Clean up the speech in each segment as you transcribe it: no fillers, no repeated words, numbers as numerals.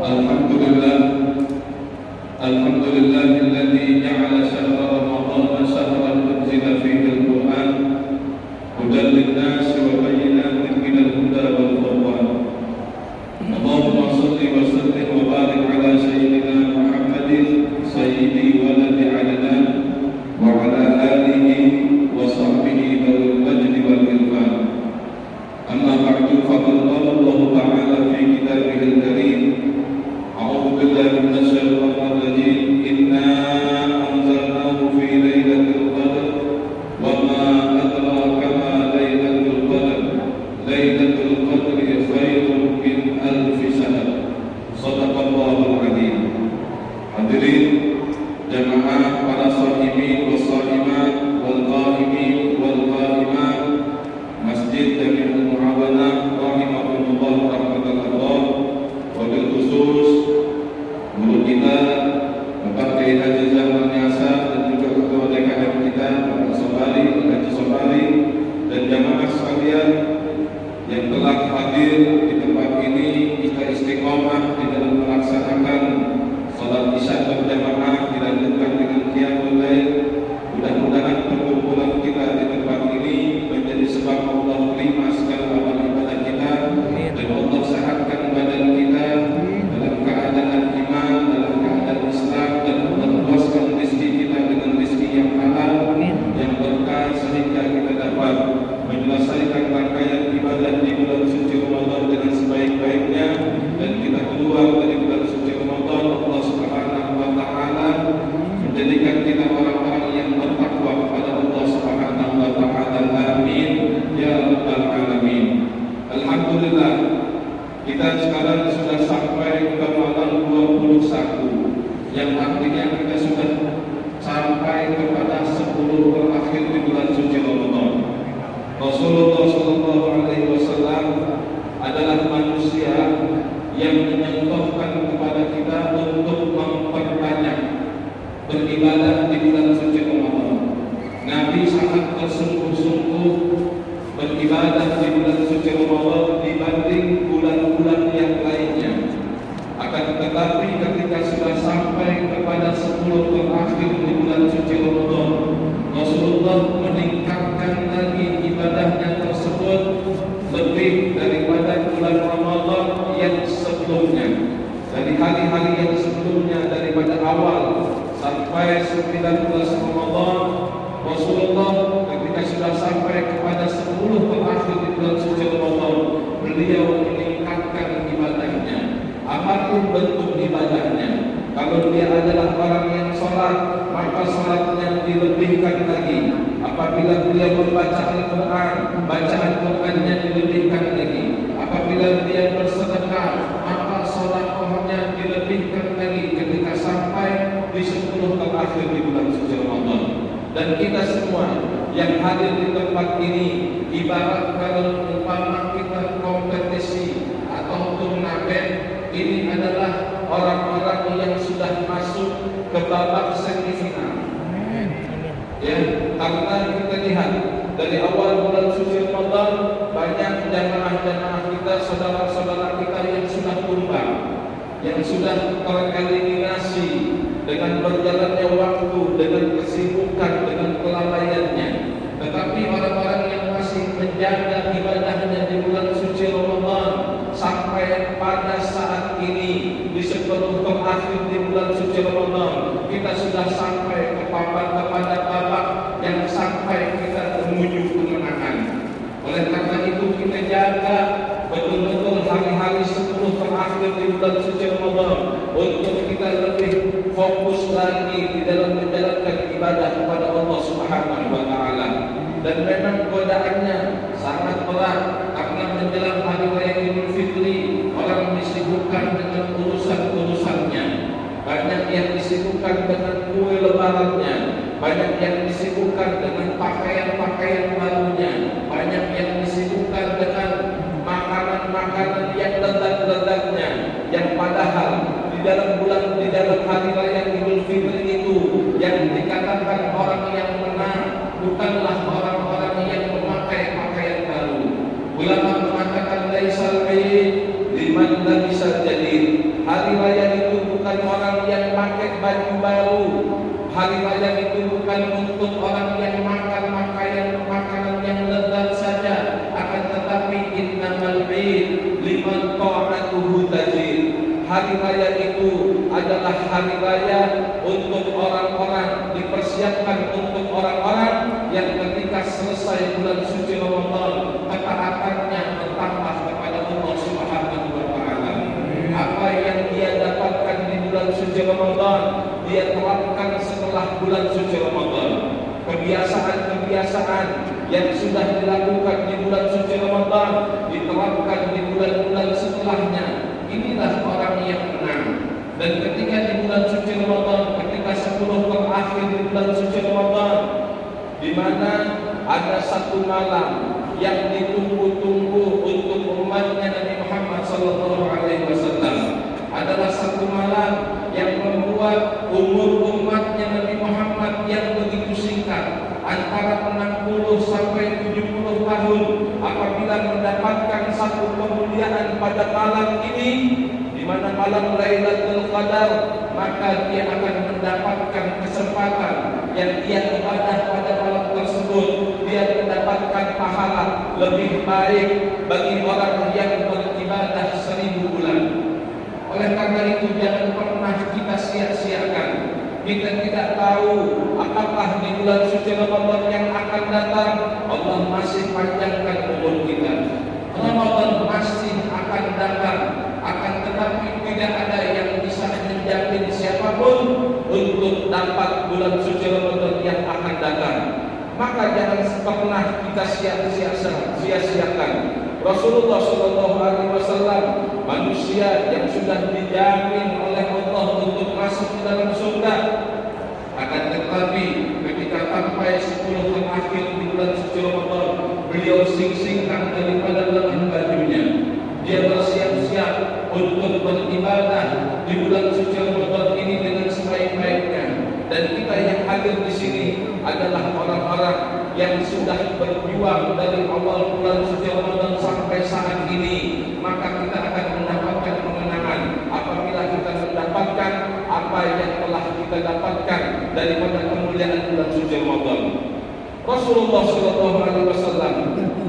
Alhamdulillah, alhamdulillahilladzi ja'ala syahra Ramadan syahran unzila fihi al-Qur'an hudan lin-nasi wa bayyinatin minal huda wal furqan. Allahumma shalli wa sallim wa barik ala sayyidina Muhammadin sayyidi waladi adnan wa ala alihi wa sahbihi wal majdi wal irfan. Amma ba'du, faqad qala Allah ta'ala fi kitabihil karim: أعوذ بالله من الشيطان الرجيم إنا أنزلناه في ليلة القدر وما أدراك ما ليلة القدر ليلة القدر خير من ألف شهر صدق الله العظيم. Hadirin jamaah para shaimin wa shaimat wal qaimin wal qaimat Masjid Jami'ul Mu'awanah rahimahumullah rahmatullah, wabil khusus guru kita Bapak Kiai Haji Zahman Yasa dan juga ketua DKM kita Bapak Sobari, Haji Sobari, dan jamaah sekalian yang telah hadir di tempat ini, kita istiqomah di dalam melaksanakan salat isya berjamaah dilanjutkan dengan qiyamul lail. Mudah-mudahan perkumpulan kita di tempat ini menjadi sebab Allah terima segala amal ibadah kita dan Allah sehatkan badan kita dalam keadaan iman, dalam keadaan Islam, dan Allah luaskan rezeki kita dengan rezeki yang halal yang berkah sehingga kita dapat menyelesaikan rangkaian ibadah di bulan suci Ramadan dengan sebaik-baiknya, dan kita keluar dari bulan suci Ramadan Allah Subhanahu wa taala menjadikan kita orang-orang yang bertakwa kepada Allah Subhanahu wa taala. Amin ya rabbal alamin. Alhamdulillah, kita sekarang sudah sampai ke malam 21, yang artinya kita sudah sampai kepada 10 terakhir di bulan suci Ramadan. Rasulullah SAW adalah manusia yang menyentuhkan kepada kita untuk memperbanyak beribadah di bulan suci Ramadan. Nabi sangat bersungguh-sungguh beribadah di bulan suci Ramadan dibanding bulan-bulan yang lainnya. Akan tetapi ketika sudah sampai kepada 10 terakhir di bulan suci Ramadan, Rasulullah meningkatkan lagi ibadahnya tersebut lebih daripada bulan Ramadan yang sebelumnya. Dari hari-hari yang sebelumnya, daripada awal sampai 19 Ramadan, Rasulullah ketika sudah sampai kepada 10 terakhir di bulan suci Ramadan, beliau meningkatkan ibadahnya. Apapun bentuk ibadahnya. Kalau dia adalah orang yang sholat, maka sholatnya dilebihkan lagi. Apabila dia membaca Al-Quran, bacaan Qurannya dilebihkan lagi. Apabila dia bersedekah, maka sedekahnya dilebihkan lagi ketika sampai di 10 terakhir di bulan suci Ramadan. Dan kita semua yang hadir di tempat ini, ibarat kalau umpama kita kompetisi atau turnamen, ini adalah orang-orang yang sudah masuk ke babak semifinal. Ya, karena kita lihat dari awal bulan suci Ramadan, banyak jamaah-jamaah kita, saudara-saudara kita yang sudah tumbang, yang sudah tereliminasi dengan berjalannya waktu, dengan kesibukan, dengan kelalaiannya. Tetapi orang-orang yang masih menjaga ibadahnya di bulan suci Ramadan sampai pada saat ini di 10 terakhir di bulan suci Ramadan, kita sudah sampai kepada babak yang sampai kita menuju kemenangan. Oleh karena itu kita jaga betul-betul hari-hari 10 terakhir di bulan suci Ramadan untuk kita lebih fokus lagi di dalam menjalankan ibadah kepada Allah Subhanahu wa taala. Dan memang godaannya sangat berat karena menjelang hari raya Idul Fitri orang disibukkan dengan urusan-urusannya. Banyak yang disibukkan dengan kue lebarannya, banyak yang disibukkan dengan pakaian-pakaian barunya, banyak yang disibukkan dengan makanan-makanan yang lezat-lezatnya, yang padahal di dalam hari raya Idul Fitri itu yang dikatakan orang yang menang bukanlah orang-orang yang memakai pakaian baru. Ulama mengatakan laisal aid liman labisa jadid. Hari bukan orang yang pakai baju baru. Hari raya itu bukan untuk orang yang makan makanan yang lezat saja, akan tetapi innamal 'id liman ta'atuhu tajid. Hari raya itu adalah hari raya untuk orang-orang, dipersiapkan untuk orang-orang yang ketika selesai bulan suci Ramadan ketaatannya bertambah kepada Allah Subhanahu wa taala. Apa yang dia dapatkan di bulan suci Ramadan, dia terapkan setelah bulan suci Ramadan. Kebiasaan-kebiasaan yang sudah dilakukan di bulan suci Ramadan diterapkan di bulan-bulan setelahnya. Inilah orang yang menang. Dan ketika di bulan suci Ramadan, ketika 10 terakhir di bulan suci Ramadan, di mana ada satu malam yang ditunggu-tunggu untuk umatnya Nabi Muhammad sallallahu alaihi wasallam, adalah satu malam yang membuat umur umatnya Nabi Muhammad yang begitu singkat, antara 60 sampai 70 tahun. Apabila mendapatkan satu kemuliaan pada malam ini, di mana malam Lailatul Qadar, maka dia akan mendapatkan kesempatan yang dia ibadah pada malam tersebut. Dia mendapatkan pahala lebih baik bagi orang yang beribadah 1000 bulan. Oleh karena itu, jangan pernah kita sia-siakan. Kita tidak tahu apakah di bulan suci Ramadan yang akan datang Allah masih panjangkan umur kita. Ramadan masih akan datang, akan tetapi tidak ada yang bisa menjamin siapapun untuk dapat bulan suci Ramadan yang akan datang. Maka jangan pernah kita sia-siakan. Rasulullah Shallallahu Alaihi Wasallam, manusia yang sudah dijamin oleh Allah untuk masuk ke dalam surga. Akan tetapi ketika sampai 10 terakhir di bulan suci Ramadan, beliau sing-singkan daripada lengan bajunya. Dia bersiap-siap untuk beribadah di bulan suci Ramadan ini dengan sebaik-baiknya. Dan kita yang hadir di sini adalah orang-orang yang sudah berjuang dari awal bulan suci Ramadan sampai saat ini. Maka kita akan mendapatkan kemenangan apabila kita mendapatkan apa yang telah kita dapatkan daripada kemuliaan bulan suci Ramadan. Rasulullah Shallallahu Alaihi Wasallam,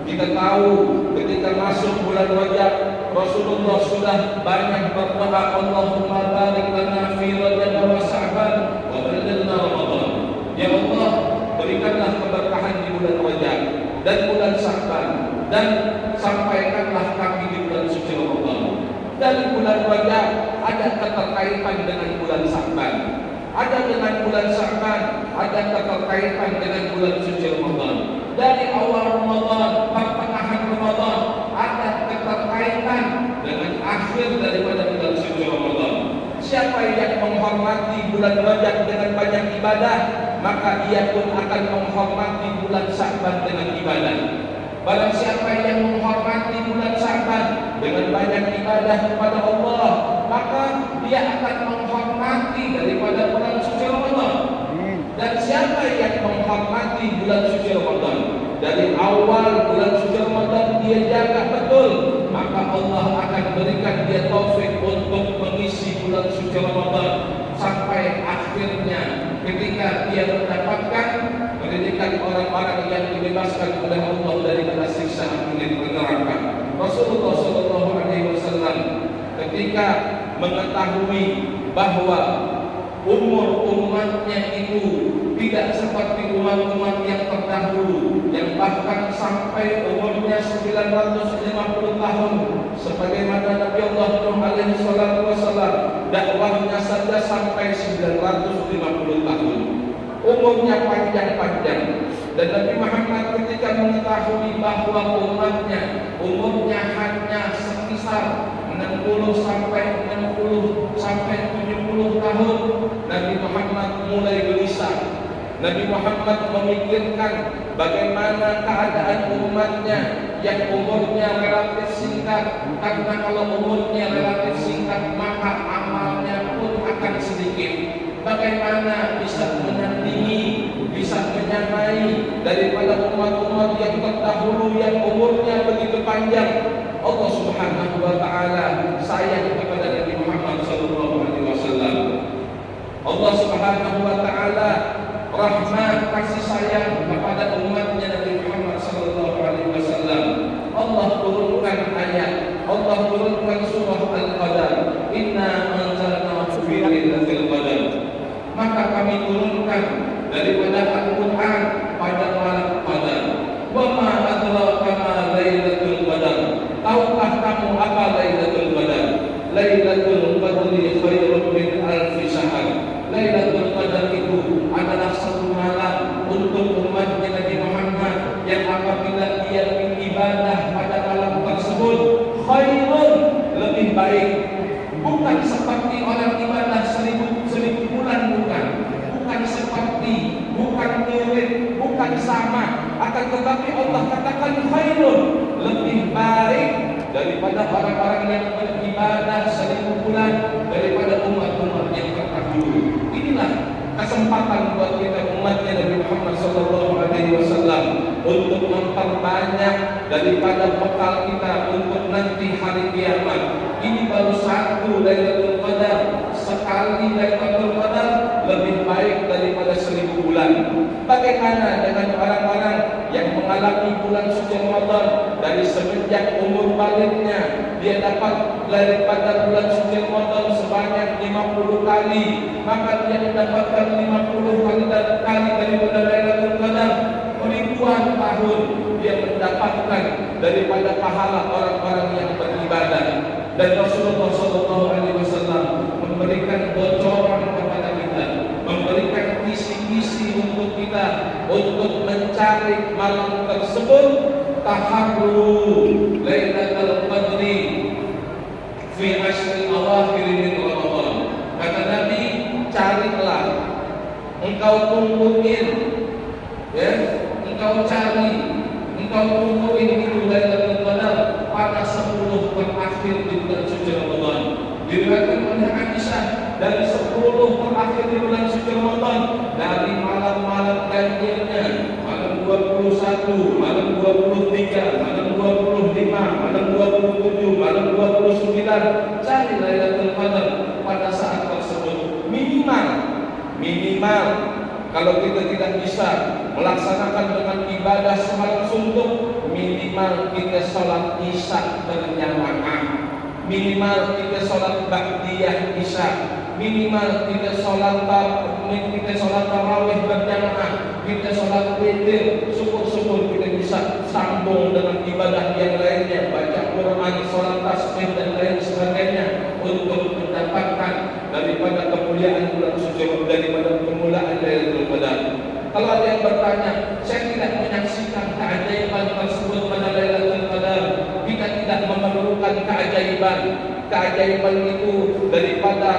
kita tahu ketika masuk bulan Rajab, Rasulullah sudah banyak berdoa, Allahumma barik lana fi Rajab wa Sya'ban wa ballighna Ramadan. Ya Allah, berikanlah keberkahan di bulan Rajab dan bulan Sya'ban, dan sampaikanlah kami di bulan suci Ramadan. Dan bulan Rajab ada keterkaitan dengan bulan Sya'ban, ada dengan bulan Sya'ban, ada keterkaitan dengan bulan suci Ramadan. Dari awal Ramadan, pertengahan Ramadan, ada keterkaitan dengan akhir daripada bulan suci Ramadan. Siapa yang menghormati bulan Rajab dengan banyak ibadah, maka ia pun akan menghormati bulan Sya'ban dengan ibadah. Barang siapa yang menghormati bulan Sya'ban dengan banyak ibadah kepada Allah, maka dia akan menghormati daripada bulan suci Ramadan. Dan siapa yang menghormati bulan suci Ramadan dari awal bulan suci Ramadan dia jaga betul, maka Allah akan berikan dia taufik untuk mengisi bulan suci Ramadan sampai akhirnya ketika dia mendapatkan pendidikan orang-orang yang dibebaskan oleh Allah dari siksa api neraka. Rasulullah Shallallahu Alaihi Wasallam ketika mengetahui bahwa umur umatnya itu tidak seperti umat-umat yang terdahulu yang bahkan sampai umurnya 950 tahun, sebagaimana Nabi Allah Nuh alaihi salatu wasallam dakwahnya saja sampai 950 tahun. Umurnya panjang-panjang. Dan Nabi Muhammad ketika mengetahui bahwa umatnya umurnya hanya sekitar 60 sampai 70 tahun, Nabi Muhammad mulai gelisah. Nabi Muhammad memikirkan bagaimana keadaan umatnya yang umurnya relatif singkat. Karena kalau umurnya relatif singkat, maka amalnya pun akan sedikit. Bagaimana bisa menandingi, bisa menyamai daripada umat-umat yang terdahulu yang umurnya begitu panjang. Allah Subhanahu wa taala sayang kepada Nabi Muhammad sallallahu alaihi wasallam. Subhanahu wa taala rahmat kasih sayang kepada umatnya Nabi Muhammad sallallahu alaihi wasallam, Allah turunkan ayat, Allah turunkan surah Al-Qadar, inna anzalnahu fi lailatul qadar. Maka kami turunkan daripada Al-Quran pada malam Qadar. Wa ma adraka ma lailatul qadar. Tahukah kamu apa Lailatul Qadar? Lailatul Qadri khairun min alfi syahr. Lailatul Qadar itu adalah satu malam untuk umatnya Nabi Muhammad yang apabila dia beribadah pada malam tersebut khairun, lebih baik. Bukan seperti orang ibadah seribu bulan, bukan seperti, bukan mirip, bukan sama, akan tetapi Allah katakan khairun, lebih baik daripada orang-orang yang beribadah 1000 bulan, daripada umat-umat yang terdahulu. Inilah kesempatan buat kita umatnya Nabi Muhammad SAW untuk memperbanyak daripada bekal kita untuk nanti hari kiamat. Ini baru satu Lailatul Qadar. Sekali Lailatul Qadar lebih baik daripada 1000 bulan. Bagaimana dengan orang-orang yang mengalami bulan suci Ramadan dari semenjak umur baliknya, dia dapat daripada bulan suci Ramadan sebanyak 50 kali, maka dia mendapatkan 50 kali daripada Lailatul Qadar. Ribuan tahun dia mendapatkan daripada pahala orang-orang yang beribadah. Dan Rasulullah SAW memberikan bocoran kepada kita, memberikan kisi-kisi untuk kita untuk mencari malam tersebut. Taharru Lailatul Qadri fi ashril awakhir min Ramadan. Kata Nabi, carilah, engkau tungguin, ya, engkau cari, engkau tungguin itu Lailatul Qadar pada 10 terakhir di bulan suci Ramadan. Diriwayatkan oleh Aisyah dari 10 terakhir di bulan suci Ramadan, dari malam-malam ganjilnya, malam 21, malam 23, malam 25, malam 27, malam 29, cari Lailatul Qadar pada saat tersebut. Minimal kalau kita tidak bisa melaksanakan dengan ibadah semalam suntuk, minimal kita sholat isya berjamaah, minimal kita sholat ba'diyah isya, minimal kita sholat tarawih berjamaah, kita sholat witir. Syukur-syukur kita bisa sambung dengan ibadah yang lainnya, baca Quran, sholat tasbih dan lain sebagainya, untuk mendapatkan daripada kemuliaan bulan suci, daripada kemuliaan Lailatul Qadar. Kalau ada yang bertanya, saya tidak menyaksikan keajaiban tersebut pada Lailatul Qadar, kita tidak memerlukan keajaiban. Keajaiban itu daripada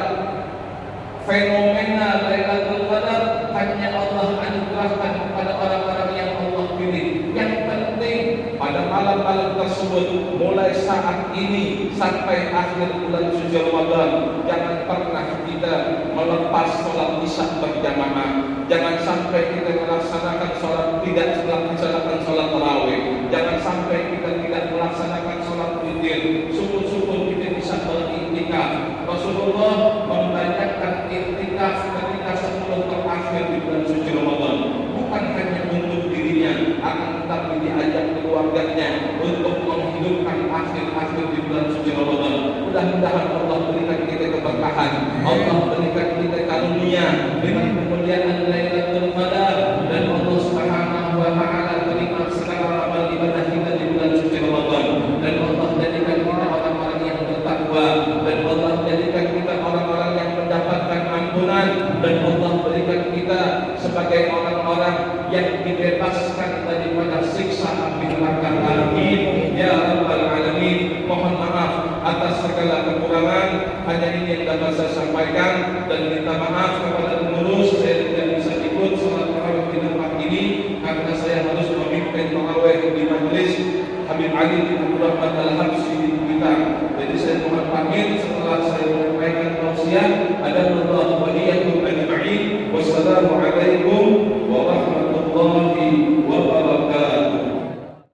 fenomena Lailatul Qadar hanya Allah anugerahkan kepada orang-orang yang Allah pilih. Yang penting pada malam-malam tersebut, mulai saat ini sampai akhir bulan suci Ramadan, jangan pernah kita melepas sholat isya berjamaah. Jangan sampai kita melaksanakan tidak melaksanakan sholat tarawih. Jangan sampai kita tidak melaksanakan sholat witir. Syukur-syukur kita bisa beriktikaf. Rasulullah membanyakkan iktikaf ketika 10 terakhir di bulan suci Ramadan, bukan hanya untuk dirinya, akan tetapi diajak keluarganya untuk menghidupkan akhir-akhir di bulan suci Ramadan. Mudah-mudahan Allah berikan kita keberkahan, Allah berikan kita karunia dengan kemuliaan Lailatul Qadar, dan Allah Subhanahu wa taala terima segala amal ibadah kita di bulan suci Ramadan, dan Allah jadikan kita orang-orang yang bertakwa, dan Allah jadikan kita orang-orang yang mendapatkan ampunan, dan Allah berikan kita sebagai orang-orang yang dibebaskan daripada siksa api neraka. Amin ya rabbal alamin. Mohon maaf atas segala kekurangan. Hanya ini yang dapat saya sampaikan, dan minta maaf kepada pengurus, saya tidak bisa ikut sholat tarawih di tempat ini karena saya harus memimpin tarawih di majelis Habib Ali bin Rahmat Al-Habsyi di Blitar. Jadi saya mohon pamit setelah saya menyampaikan tausiah. Ada Allah wa iyyakum ajma'in. Wassalamualaikum